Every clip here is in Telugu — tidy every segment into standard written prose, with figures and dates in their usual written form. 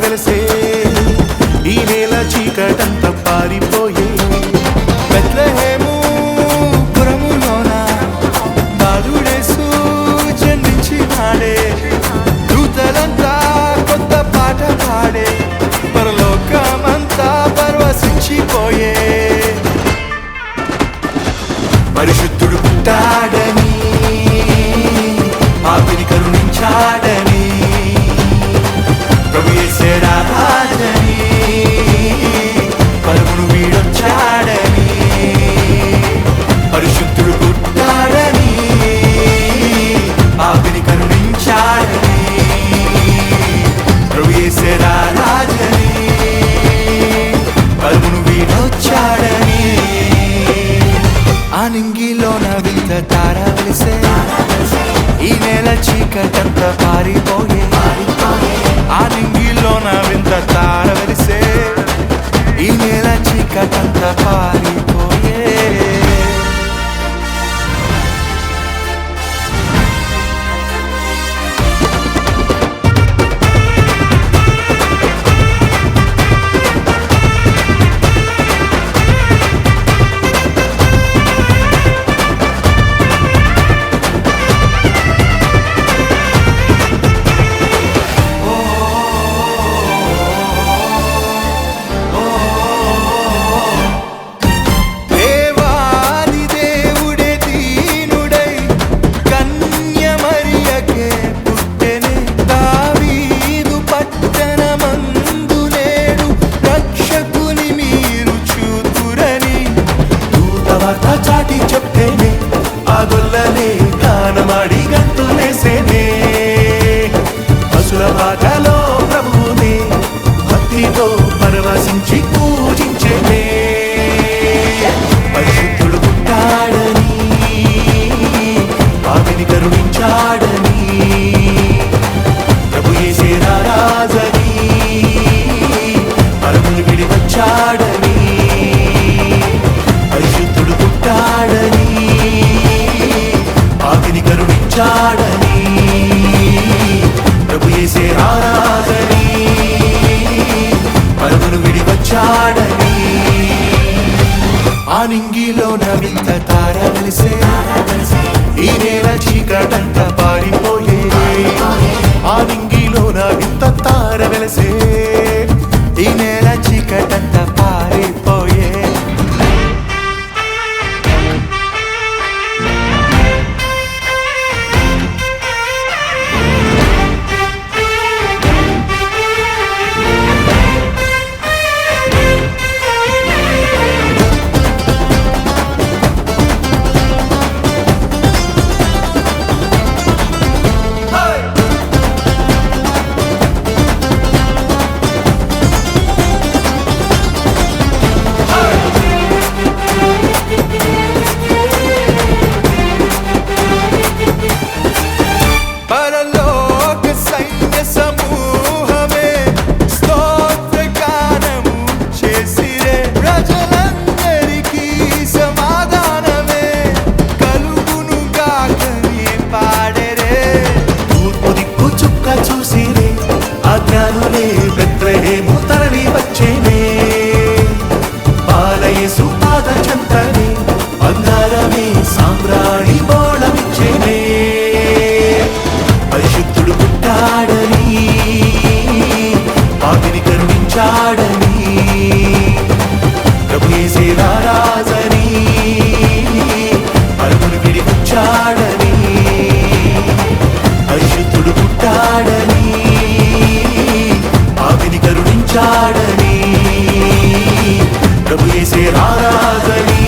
వెలిసే ఈ నేల చీకటంత పారిపోయే బెత్లెహేము పురములోన బాలుడేసు జన్మించినాడే దూతలంతా కొత్త పాట పాడే పరలోకమంతా పరవశించిపోయే పరిశుద్ధుడు పుట్టాడని పాపిని కరుణించాడని ప్రభు యేసే రాజని పరమును వీడొచ్చాడని పరిశుద్ధుడు పుట్టాడని పాపిని కరుణించాడని ప్రభు యేసే రాజని పరమును వీడొచ్చాడని ఆనింగిలోన వింత తార వెలిసే ఈ నేల చీకటంత పారిపోయే ఆనింగిలోన వింత తార వెలిసే ఈ నేల చీకటంత పారిపోయే చాటి చెప్తేనే ఆ గొల్లనే గానమాడి గంతులేసేనే పశుల బాటలో ప్రభువునే భక్తితో పరవశించి పూజించేనే పరిశుద్ధుడు పుట్టాడని పాపిని కరుణించాడని ప్రభు యేసే రాజని పరమును విడి వచ్చాడని పరిశుద్ధుడు పుట్టాడని పాపిని కరుణించాడని ప్రభు యేసే రాజని పరమును విడి వచ్చాడని ఆనింగిలోన వింత తార వెలిసే ఈ నేల చీకటంత పారిపోయే ఆనింగిలోన వింత తార వెలిసే ఈ నేల చీకటంత పారిపోయే అజ్ఞానులే బెత్లెహేము తరలి వచ్చేనే బాలయేసు పాద చెంతనే బంగారమే సామ్రాణి బోళమిచ్చేనే పరిశుద్ధుడు పుట్టాడని పాపిని కరుణించాడని ప్రభు యేసే రాజని పరమును విడి వచ్చాడని పరిశుద్ధుడు పుట్టాడని పాపిని కరుణించాడని ప్రభు యేసే రాజని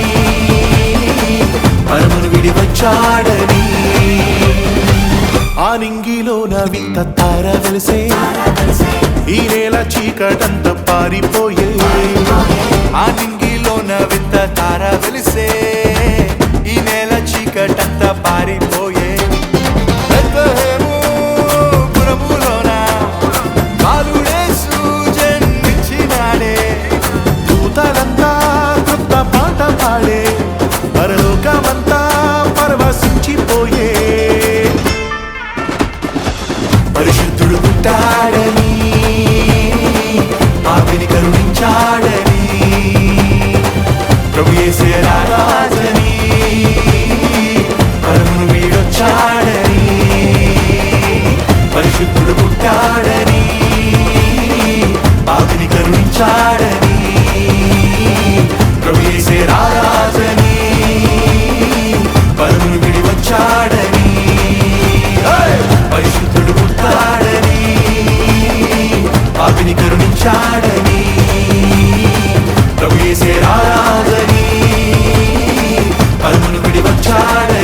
పరమును విడి వచ్చాడని ఆనింగిలోన వింత తార వెలిసే ఈ నేల చీకటంత పారిపోయే ఆనింగిలోన వింత తార వెలిసే ఈ నేల చీకటంత పారిపోయే బెత్లెహేము పురములోన బాలుడేసు జన్మించినాడే దూతలంతా కొత్త పాట పాడే పరలోకమంతా పరవశించిపోయే పరిశుద్ధుడు పుట్టాడని వచ్చాడని, ప్రభు యేసే రారాజని, పరమును వీడొచ్చాడని, పరిశుద్ధుడు పుట్టాడని, పాపిని కరుణించాడని, ప్రభు యేసే రారాజని, పరమును వీడి వచ్చాడని, పరిశుద్ధుడు పుట్టాడని, పాపిని కరుణించాడని, ప్రభు యేసే రారాజని, పరమును వీడి వచ్చాడని.